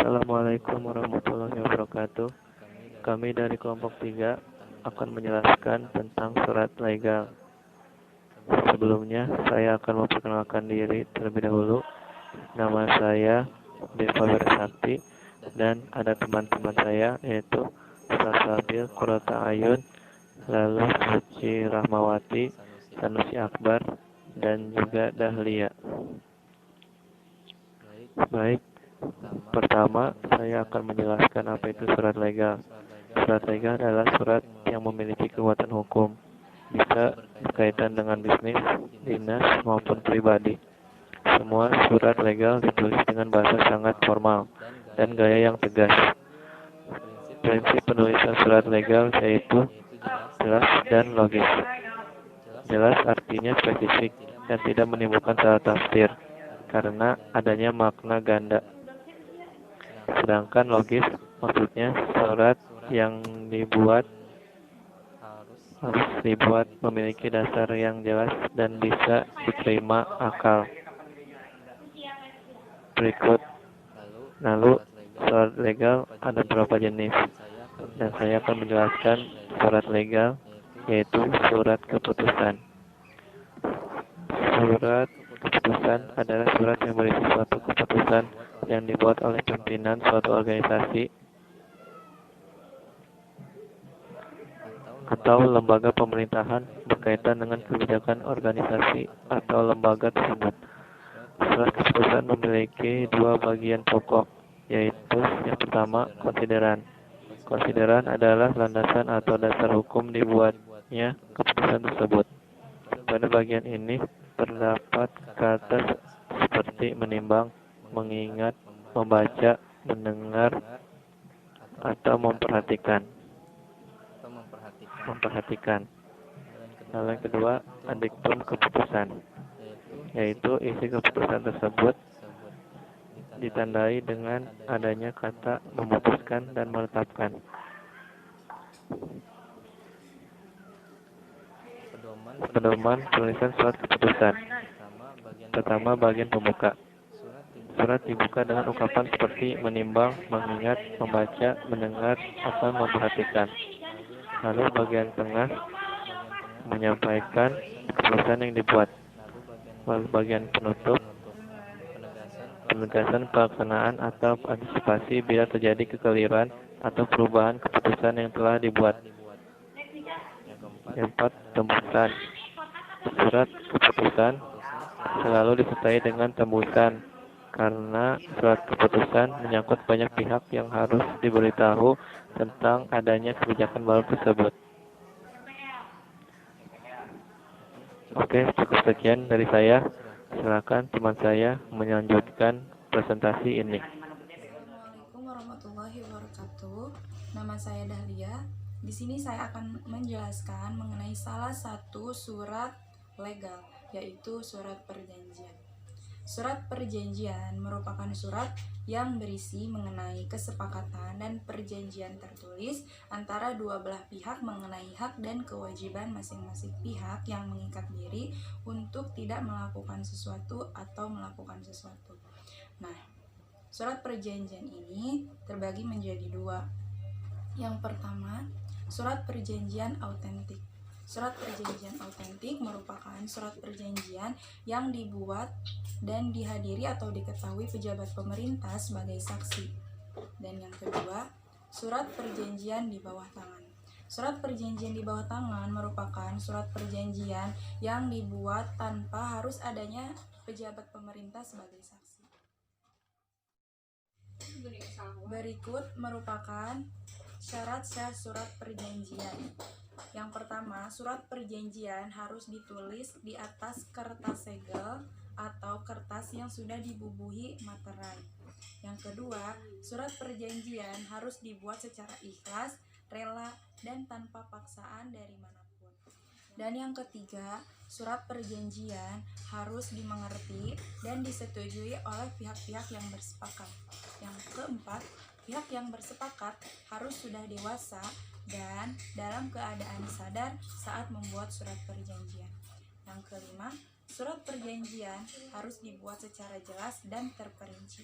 Assalamualaikum warahmatullahi wabarakatuh. Kami dari kelompok 3 akan menjelaskan tentang surat legal. Sebelumnya, saya akan memperkenalkan diri terlebih dahulu. Nama saya Deva Sakti dan ada teman-teman saya yaitu Sasabil Kurota Ayun, lalu Suci Rahmawati, Sanusi Akbar, dan juga Dahlia. Baik, pertama saya akan menjelaskan apa itu surat legal. Surat legal adalah surat yang memiliki kekuatan hukum, bisa berkaitan dengan bisnis, dinas, maupun pribadi. Semua surat legal ditulis dengan bahasa sangat formal dan gaya yang tegas. Prinsip penulisan surat legal yaitu jelas dan logis. Jelas artinya spesifik dan tidak menimbulkan salah tafsir karena adanya makna ganda. Sedangkan logis maksudnya surat yang harus dibuat memiliki dasar yang jelas dan bisa diterima akal. Berikut, lalu surat legal ada berapa jenis, dan saya akan menjelaskan surat legal yaitu surat keputusan. Surat keputusan adalah surat yang berisi suatu keputusan yang dibuat oleh pimpinan suatu organisasi atau lembaga pemerintahan berkaitan dengan kebijakan organisasi atau lembaga tersebut. Surat keputusan memiliki dua bagian pokok, yaitu yang pertama, konsideran. Konsideran adalah landasan atau dasar hukum dibuatnya keputusan tersebut. Pada bagian ini terdapat kata seperti menimbang, mengingat, membaca, mendengar, atau memperhatikan. Lalu yang kedua, adiktum keputusan, yaitu isi keputusan tersebut ditandai dengan adanya kata memutuskan dan menetapkan. Pedoman penulisan surat keputusan. Pertama, bagian pembuka. Surat dibuka dengan ungkapan seperti menimbang, mengingat, membaca, mendengar, atau memperhatikan. Lalu bagian tengah menyampaikan keputusan yang dibuat. Lalu bagian penutup, penegasan pelaksanaan atau antisipasi bila terjadi kekeliruan atau perubahan keputusan yang telah dibuat. Yang keempat, tembusan. Surat keputusan selalu disertai dengan tembusan karena surat keputusan menyangkut banyak pihak yang harus diberitahu tentang adanya kebijakan baru tersebut. Oke, cukup sekian dari saya. Silakan teman saya melanjutkan presentasi ini. Assalamualaikum warahmatullahi wabarakatuh. Nama saya Dahlia. Di sini saya akan menjelaskan mengenai salah satu surat legal, yaitu surat perjanjian. Surat perjanjian merupakan surat yang berisi mengenai kesepakatan dan perjanjian tertulis antara dua belah pihak mengenai hak dan kewajiban masing-masing pihak yang mengikat diri untuk tidak melakukan sesuatu atau melakukan sesuatu. Nah, surat perjanjian ini terbagi menjadi dua. Yang pertama, surat perjanjian autentik. Surat perjanjian autentik merupakan surat perjanjian yang dibuat dan dihadiri atau diketahui pejabat pemerintah sebagai saksi. Dan yang kedua, surat perjanjian di bawah tangan. Surat perjanjian di bawah tangan merupakan surat perjanjian yang dibuat tanpa harus adanya pejabat pemerintah sebagai saksi. Berikut merupakan syarat sah surat perjanjian. Yang pertama, surat perjanjian harus ditulis di atas kertas segel atau kertas yang sudah dibubuhi materai. Yang kedua, surat perjanjian harus dibuat secara ikhlas, rela, dan tanpa paksaan dari manapun. Dan yang ketiga, surat perjanjian harus dimengerti dan disetujui oleh pihak-pihak yang bersepakat. Yang keempat, pihak yang bersepakat harus sudah dewasa dan dalam keadaan sadar saat membuat surat perjanjian. Yang kelima, surat perjanjian harus dibuat secara jelas dan terperinci.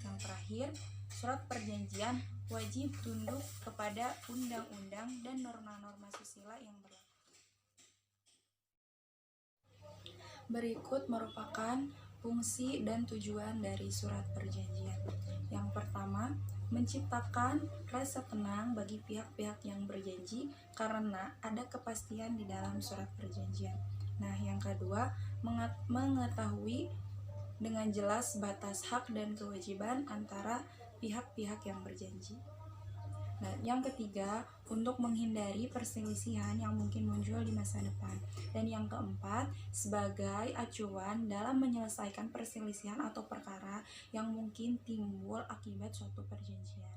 Yang terakhir, Surat perjanjian wajib tunduk kepada undang-undang dan norma-norma susila yang berlaku. Berikut merupakan fungsi dan tujuan dari surat perjanjian. Yang pertama, menciptakan rasa tenang bagi pihak-pihak yang berjanji karena ada kepastian di dalam surat perjanjian. Nah, yang kedua, mengetahui dengan jelas batas hak dan kewajiban antara pihak-pihak yang berjanji. Nah, yang ketiga, untuk menghindari perselisihan yang mungkin muncul di masa depan. Dan yang keempat, sebagai acuan dalam menyelesaikan perselisihan atau perkara yang mungkin timbul akibat suatu perjanjian.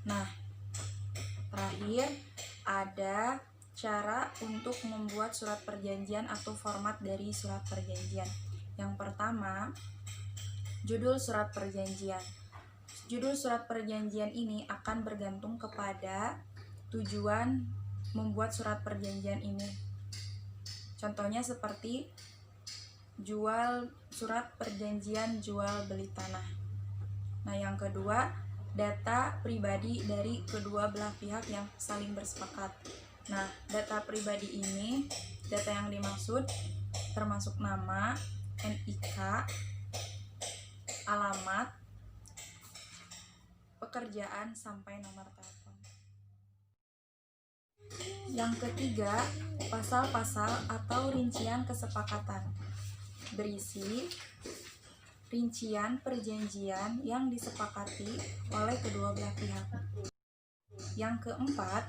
Nah, terakhir ada cara untuk membuat surat perjanjian atau format dari surat perjanjian. Yang pertama, judul surat perjanjian. Judul surat perjanjian ini akan bergantung kepada tujuan membuat surat perjanjian ini. Contohnya seperti surat perjanjian jual beli tanah. Nah, yang kedua, data pribadi dari kedua belah pihak yang saling bersepakat. Nah, data pribadi ini, data yang dimaksud termasuk nama, NIK, alamat, pekerjaan, sampai nomor telepon. Yang ketiga, pasal-pasal atau rincian kesepakatan berisi rincian perjanjian yang disepakati oleh kedua belah pihak. Yang keempat,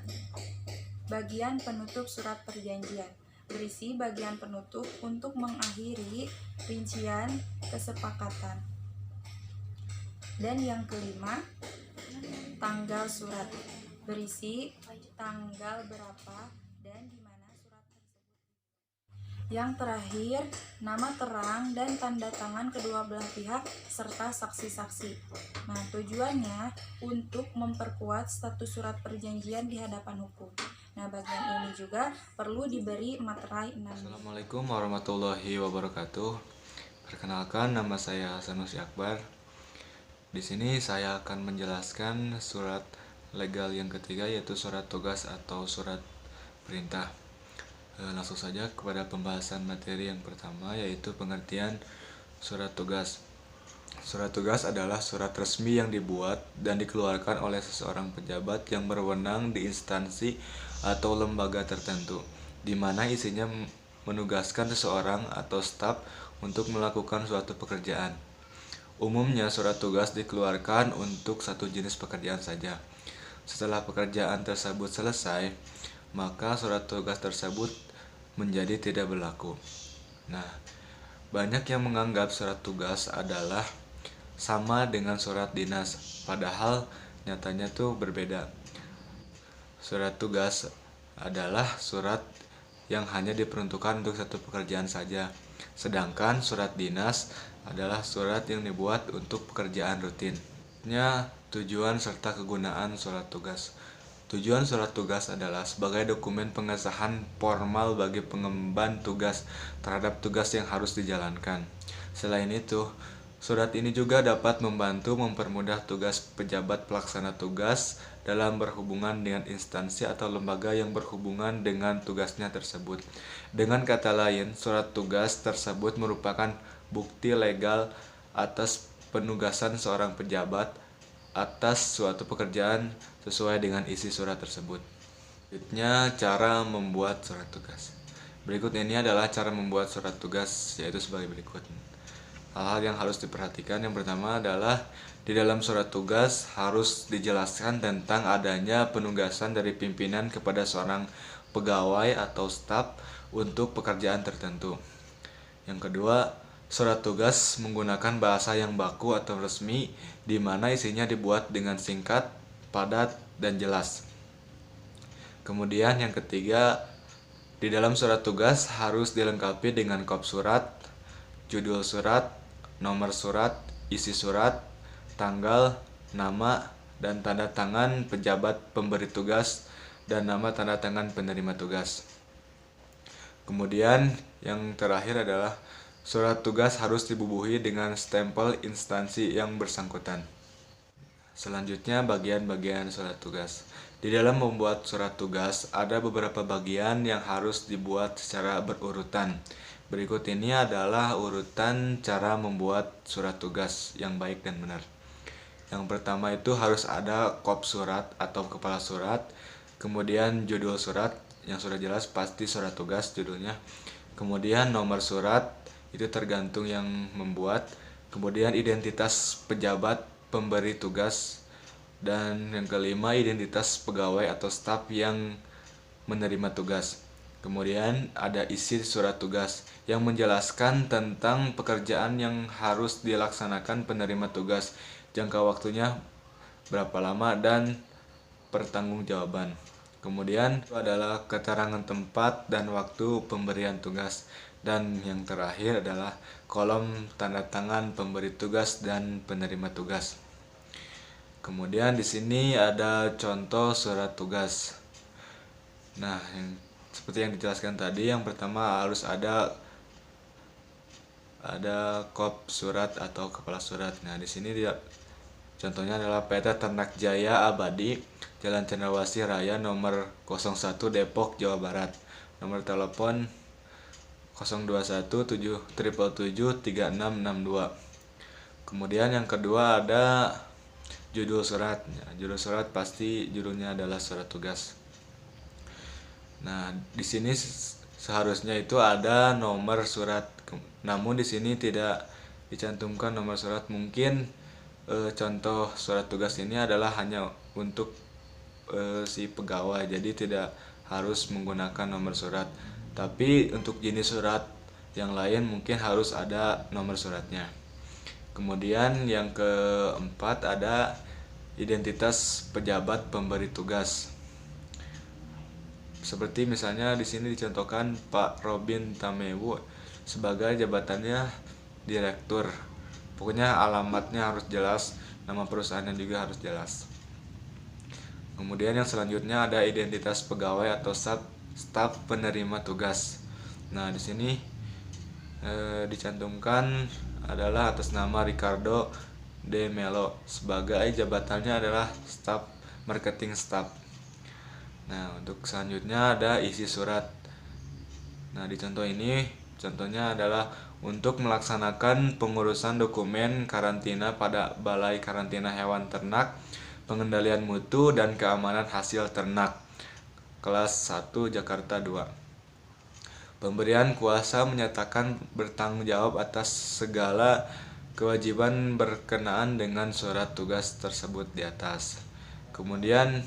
bagian penutup surat perjanjian berisi bagian penutup untuk mengakhiri rincian kesepakatan. Dan yang kelima, tanggal surat berisi tanggal berapa dan di mana surat tersebut. Yang terakhir, nama terang dan tanda tangan kedua belah pihak serta saksi-saksi. Nah, tujuannya untuk memperkuat status surat perjanjian di hadapan hukum. Nah, bagian ini juga perlu diberi materai 6. Assalamualaikum warahmatullahi wabarakatuh. Perkenalkan, nama saya Sanusi Akbar. Di sini saya akan menjelaskan surat legal yang ketiga, yaitu surat tugas atau surat perintah. Langsung saja kepada pembahasan materi yang pertama, yaitu pengertian surat tugas. Surat tugas adalah surat resmi yang dibuat dan dikeluarkan oleh seseorang pejabat yang berwenang di instansi atau lembaga tertentu, di mana isinya menugaskan seseorang atau staf untuk melakukan suatu pekerjaan. Umumnya surat tugas dikeluarkan untuk satu jenis pekerjaan saja. Setelah pekerjaan tersebut selesai, maka surat tugas tersebut menjadi tidak berlaku. Nah, banyak yang menganggap surat tugas adalah sama dengan surat dinas, padahal nyatanya tuh berbeda. Surat tugas adalah surat yang hanya diperuntukkan untuk satu pekerjaan saja, sedangkan surat dinas adalah surat yang dibuat untuk pekerjaan rutin. Tujuan serta kegunaan surat tugas. Tujuan surat tugas adalah sebagai dokumen pengesahan formal bagi pengemban tugas terhadap tugas yang harus dijalankan. Selain itu, surat ini juga dapat membantu mempermudah tugas pejabat pelaksana tugas dalam berhubungan dengan instansi atau lembaga yang berhubungan dengan tugasnya tersebut. Dengan kata lain, surat tugas tersebut merupakan bukti legal atas penugasan seorang pejabat atas suatu pekerjaan sesuai dengan isi surat tersebut. Selanjutnya, cara membuat surat tugas. Berikut ini adalah cara membuat surat tugas, yaitu sebagai berikut. Hal-hal yang harus diperhatikan, yang pertama adalah di dalam surat tugas harus dijelaskan tentang adanya penugasan dari pimpinan kepada seorang pegawai atau staf untuk pekerjaan tertentu. Yang kedua, surat tugas menggunakan bahasa yang baku atau resmi, di mana isinya dibuat dengan singkat, padat, dan jelas. Kemudian yang ketiga, di dalam surat tugas harus dilengkapi dengan kop surat, judul surat, nomor surat, isi surat, tanggal, nama, dan tanda tangan pejabat pemberi tugas, dan nama tanda tangan penerima tugas. Kemudian yang terakhir adalah surat tugas harus dibubuhi dengan stempel instansi yang bersangkutan. Selanjutnya bagian-bagian surat tugas. Di dalam membuat surat tugas ada beberapa bagian yang harus dibuat secara berurutan. Berikut ini adalah urutan cara membuat surat tugas yang baik dan benar. Yang pertama itu harus ada kop surat atau kepala surat, kemudian judul surat yang sudah jelas pasti surat tugas judulnya. Kemudian nomor surat itu tergantung yang membuat, kemudian identitas pejabat pemberi tugas, dan yang kelima identitas pegawai atau staf yang menerima tugas. Kemudian ada isi surat tugas yang menjelaskan tentang pekerjaan yang harus dilaksanakan penerima tugas, jangka waktunya berapa lama, dan pertanggungjawaban. Kemudian itu adalah keterangan tempat dan waktu pemberian tugas. Dan yang terakhir adalah kolom tanda tangan pemberi tugas dan penerima tugas. Kemudian di sini ada contoh surat tugas. Nah, seperti yang dijelaskan tadi, yang pertama harus ada kop surat atau kepala surat. Nah, di sini dia contohnya adalah PT Ternak Jaya Abadi, Jalan Cendrawasih Raya nomor 01 Depok, Jawa Barat. Nomor telepon 02177773662. Kemudian yang kedua ada judul surat. Judul surat pasti judulnya adalah surat tugas. Nah, di sini seharusnya itu ada nomor surat. Namun di sini tidak dicantumkan nomor surat. Mungkin contoh surat tugas ini adalah hanya untuk si pegawai, jadi tidak harus menggunakan nomor surat. Tapi untuk jenis surat yang lain mungkin harus ada nomor suratnya. Kemudian yang keempat ada identitas pejabat pemberi tugas. Seperti misalnya di sini dicontohkan Pak Robin Tamewu sebagai jabatannya direktur. Pokoknya alamatnya harus jelas, nama perusahaannya juga harus jelas. Kemudian yang selanjutnya ada identitas pegawai atau staf penerima tugas. Nah, di sini dicantumkan adalah atas nama Ricardo De Melo, sebagai jabatannya adalah staf marketing staff. Nah, untuk selanjutnya ada isi surat. Nah, di contoh ini contohnya adalah untuk melaksanakan pengurusan dokumen karantina pada Balai Karantina Hewan Ternak, Pengendalian Mutu dan Keamanan Hasil Ternak, kelas 1 Jakarta 2. Pemberian kuasa menyatakan bertanggung jawab atas segala kewajiban berkenaan dengan surat tugas tersebut di atas. Kemudian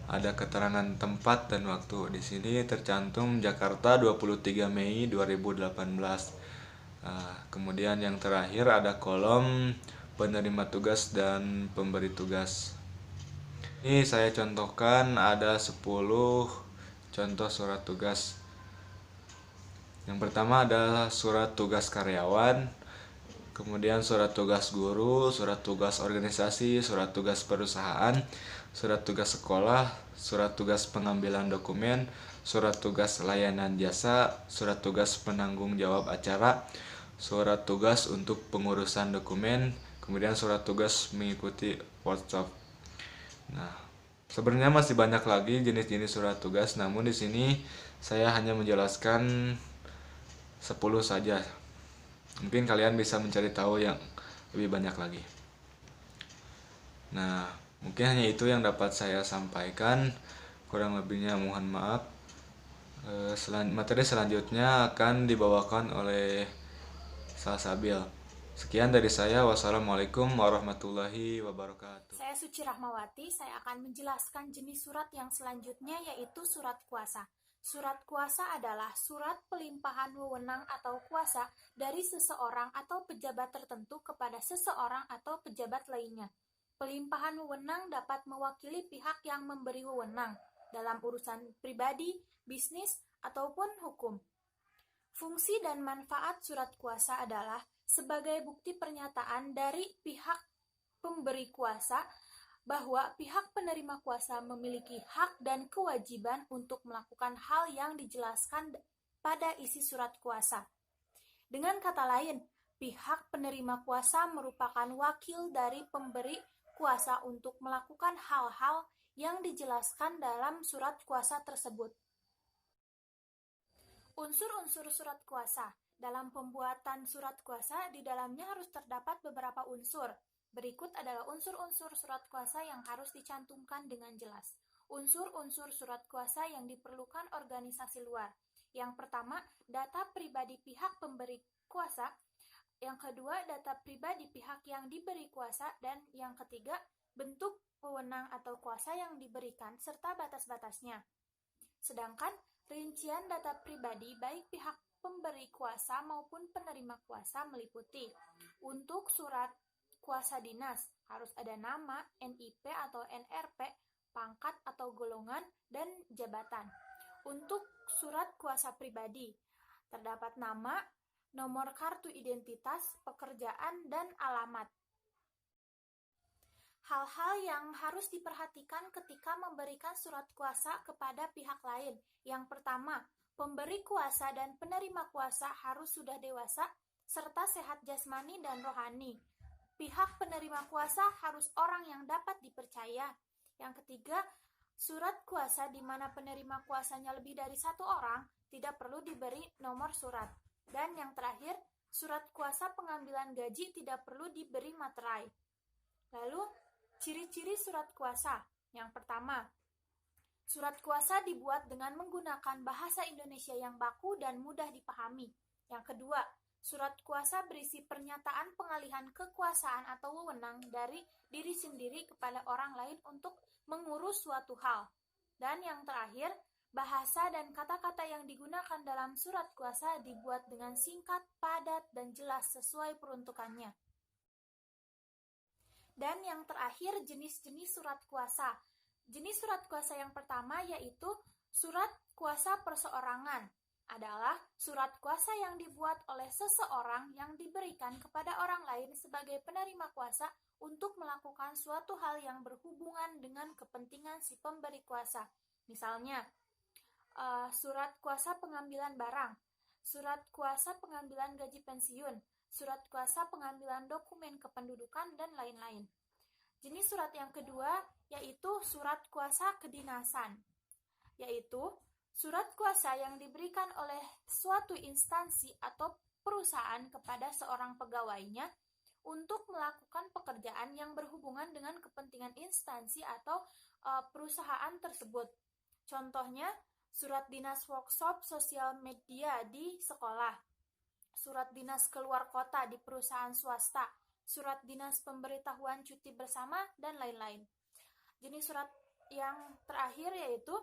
ada keterangan tempat dan waktu. Di sini tercantum Jakarta 23 Mei 2018. Kemudian yang terakhir ada kolom penerima tugas dan pemberi tugas. Ini saya contohkan ada 10 contoh surat tugas. Yang pertama adalah surat tugas karyawan, kemudian surat tugas guru, surat tugas organisasi, surat tugas perusahaan, surat tugas sekolah, surat tugas pengambilan dokumen, surat tugas layanan jasa, surat tugas penanggung jawab acara, surat tugas untuk pengurusan dokumen, kemudian surat tugas mengikuti workshop. Nah, sebenarnya masih banyak lagi jenis-jenis surat tugas, namun di sini saya hanya menjelaskan 10 saja. Mungkin kalian bisa mencari tahu yang lebih banyak lagi. Nah, mungkin hanya itu yang dapat saya sampaikan. Kurang lebihnya mohon maaf. Materi selanjutnya akan dibawakan oleh Salsabil. Sekian dari saya. Wassalamualaikum warahmatullahi wabarakatuh. Saya Suci Rahmawati, saya akan menjelaskan jenis surat yang selanjutnya, yaitu surat kuasa. Surat kuasa adalah surat pelimpahan wewenang atau kuasa dari seseorang atau pejabat tertentu kepada seseorang atau pejabat lainnya. Pelimpahan wewenang dapat mewakili pihak yang memberi wewenang dalam urusan pribadi, bisnis, ataupun hukum. Fungsi dan manfaat surat kuasa adalah sebagai bukti pernyataan dari pihak pemberi kuasa bahwa pihak penerima kuasa memiliki hak dan kewajiban untuk melakukan hal yang dijelaskan pada isi surat kuasa. Dengan kata lain, pihak penerima kuasa merupakan wakil dari pemberi kuasa untuk melakukan hal-hal yang dijelaskan dalam surat kuasa tersebut. Unsur-unsur surat kuasa. Dalam pembuatan surat kuasa, di dalamnya harus terdapat beberapa unsur. Berikut adalah unsur-unsur surat kuasa yang harus dicantumkan dengan jelas. Unsur-unsur surat kuasa yang diperlukan organisasi luar. Yang pertama, data pribadi pihak pemberi kuasa. Yang kedua, data pribadi pihak yang diberi kuasa. Dan yang ketiga, bentuk wewenang atau kuasa yang diberikan serta batas-batasnya. Sedangkan rincian data pribadi baik pihak pemberi kuasa maupun penerima kuasa meliputi untuk surat kuasa dinas harus ada nama, NIP atau NRP, pangkat atau golongan, dan jabatan. Untuk surat kuasa pribadi terdapat nama, nomor kartu identitas, pekerjaan, dan alamat. Hal-hal yang harus diperhatikan ketika memberikan surat kuasa kepada pihak lain. Yang pertama, pemberi kuasa dan penerima kuasa harus sudah dewasa serta sehat jasmani dan rohani. Pihak penerima kuasa harus orang yang dapat dipercaya. Yang ketiga, surat kuasa di mana penerima kuasanya lebih dari satu orang tidak perlu diberi nomor surat. Dan yang terakhir, surat kuasa pengambilan gaji tidak perlu diberi materai. Lalu, ciri-ciri surat kuasa. Yang pertama, surat kuasa dibuat dengan menggunakan bahasa Indonesia yang baku dan mudah dipahami. Yang kedua, surat kuasa berisi pernyataan pengalihan kekuasaan atau wewenang dari diri sendiri kepada orang lain untuk mengurus suatu hal. Dan yang terakhir, bahasa dan kata-kata yang digunakan dalam surat kuasa dibuat dengan singkat, padat, dan jelas sesuai peruntukannya. Dan yang terakhir, jenis-jenis surat kuasa. Jenis surat kuasa yang pertama yaitu surat kuasa perseorangan. Adalah surat kuasa yang dibuat oleh seseorang yang diberikan kepada orang lain sebagai penerima kuasa untuk melakukan suatu hal yang berhubungan dengan kepentingan si pemberi kuasa. Misalnya, surat kuasa pengambilan barang, surat kuasa pengambilan gaji pensiun, surat kuasa pengambilan dokumen kependudukan, dan lain-lain. Jenis surat yang kedua yaitu surat kuasa kedinasan, yaitu surat kuasa yang diberikan oleh suatu instansi atau perusahaan kepada seorang pegawainya untuk melakukan pekerjaan yang berhubungan dengan kepentingan instansi atau perusahaan tersebut. Contohnya, surat dinas workshop sosial media di sekolah, surat dinas keluar kota di perusahaan swasta, surat dinas pemberitahuan cuti bersama, dan lain-lain. Jenis surat yang terakhir yaitu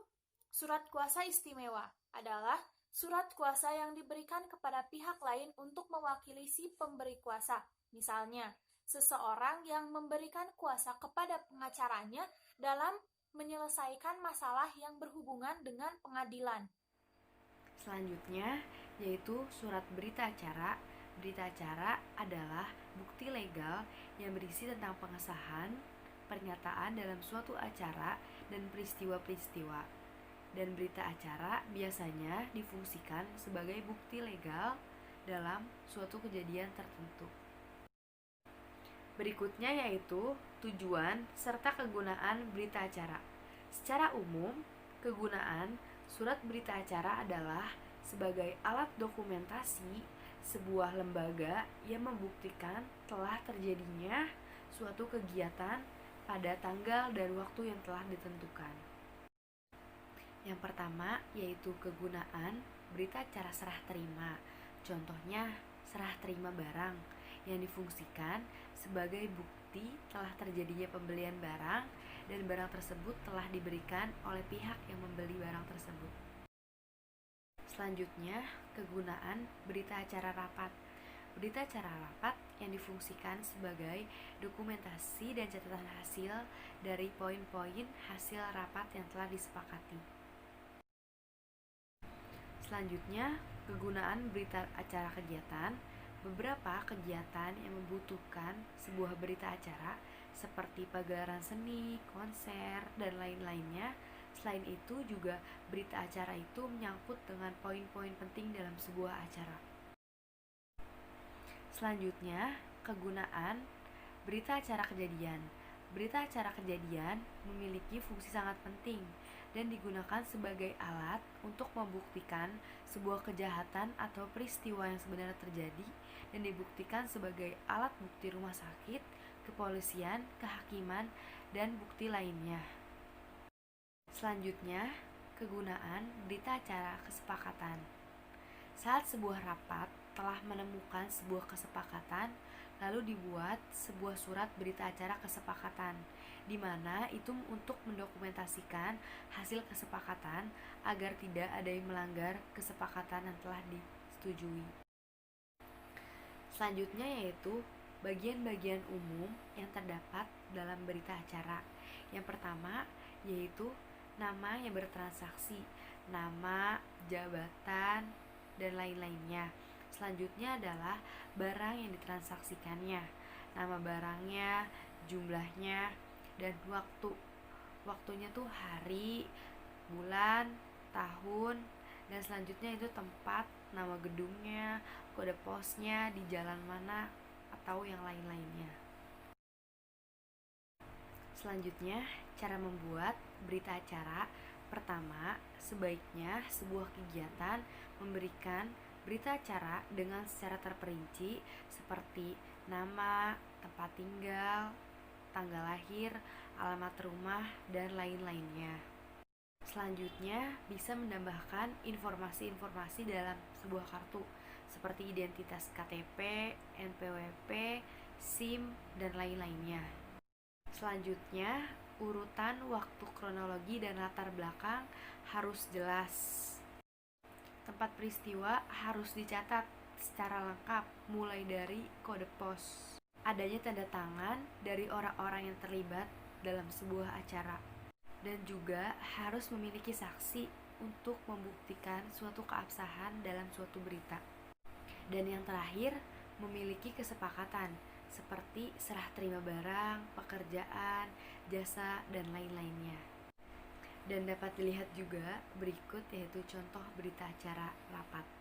surat kuasa istimewa adalah surat kuasa yang diberikan kepada pihak lain untuk mewakili si pemberi kuasa. Misalnya, seseorang yang memberikan kuasa kepada pengacaranya dalam menyelesaikan masalah yang berhubungan dengan pengadilan. Selanjutnya, yaitu surat berita acara. Berita acara adalah bukti legal yang berisi tentang pengesahan, pernyataan dalam suatu acara, dan peristiwa-peristiwa. Dan berita acara biasanya difungsikan sebagai bukti legal dalam suatu kejadian tertentu. Berikutnya yaitu tujuan serta kegunaan berita acara. Secara umum, kegunaan surat berita acara adalah sebagai alat dokumentasi sebuah lembaga yang membuktikan telah terjadinya suatu kegiatan pada tanggal dan waktu yang telah ditentukan. Yang pertama yaitu kegunaan berita acara serah terima. Contohnya serah terima barang yang difungsikan sebagai bukti telah terjadinya pembelian barang dan barang tersebut telah diberikan oleh pihak yang membeli barang tersebut. Selanjutnya, kegunaan berita acara rapat. Berita acara rapat yang difungsikan sebagai dokumentasi dan catatan hasil dari poin-poin hasil rapat yang telah disepakati. Selanjutnya, kegunaan berita acara kegiatan. Beberapa kegiatan yang membutuhkan sebuah berita acara seperti pagelaran seni, konser, dan lain-lainnya. Selain itu juga berita acara itu menyangkut dengan poin-poin penting dalam sebuah acara. Selanjutnya, kegunaan berita acara kejadian. Berita acara kejadian memiliki fungsi sangat penting dan digunakan sebagai alat untuk membuktikan sebuah kejahatan atau peristiwa yang sebenarnya terjadi dan dibuktikan sebagai alat bukti rumah sakit, kepolisian, kehakiman, dan bukti lainnya. Selanjutnya, kegunaan berita acara kesepakatan. Saat sebuah rapat telah menemukan sebuah kesepakatan, lalu dibuat sebuah surat berita acara kesepakatan, di mana itu untuk mendokumentasikan hasil kesepakatan agar tidak ada yang melanggar kesepakatan yang telah disetujui. Selanjutnya yaitu bagian-bagian umum yang terdapat dalam berita acara. Yang pertama yaitu nama yang bertransaksi, nama, jabatan, dan lain-lainnya. Selanjutnya adalah barang yang ditransaksikannya, nama barangnya, jumlahnya, dan waktu. Waktunya tuh hari, bulan, tahun, dan selanjutnya itu tempat, nama gedungnya, kode posnya, di jalan mana, atau yang lain-lainnya. Selanjutnya, cara membuat berita acara. Pertama, sebaiknya sebuah kegiatan memberikan berita acara dengan secara terperinci seperti nama, tempat tinggal, tanggal lahir, alamat rumah, dan lain-lainnya. Selanjutnya, bisa menambahkan informasi-informasi dalam sebuah kartu seperti identitas KTP, NPWP, SIM, dan lain-lainnya. Selanjutnya, urutan waktu kronologi dan latar belakang harus jelas. Tempat peristiwa harus dicatat secara lengkap, mulai dari kode pos, adanya tanda tangan dari orang-orang yang terlibat dalam sebuah acara, dan juga harus memiliki saksi untuk membuktikan suatu keabsahan dalam suatu berita. Dan yang terakhir, memiliki kesepakatan seperti serah terima barang, pekerjaan, jasa, dan lain-lainnya. Dan dapat dilihat juga berikut yaitu contoh berita acara rapat.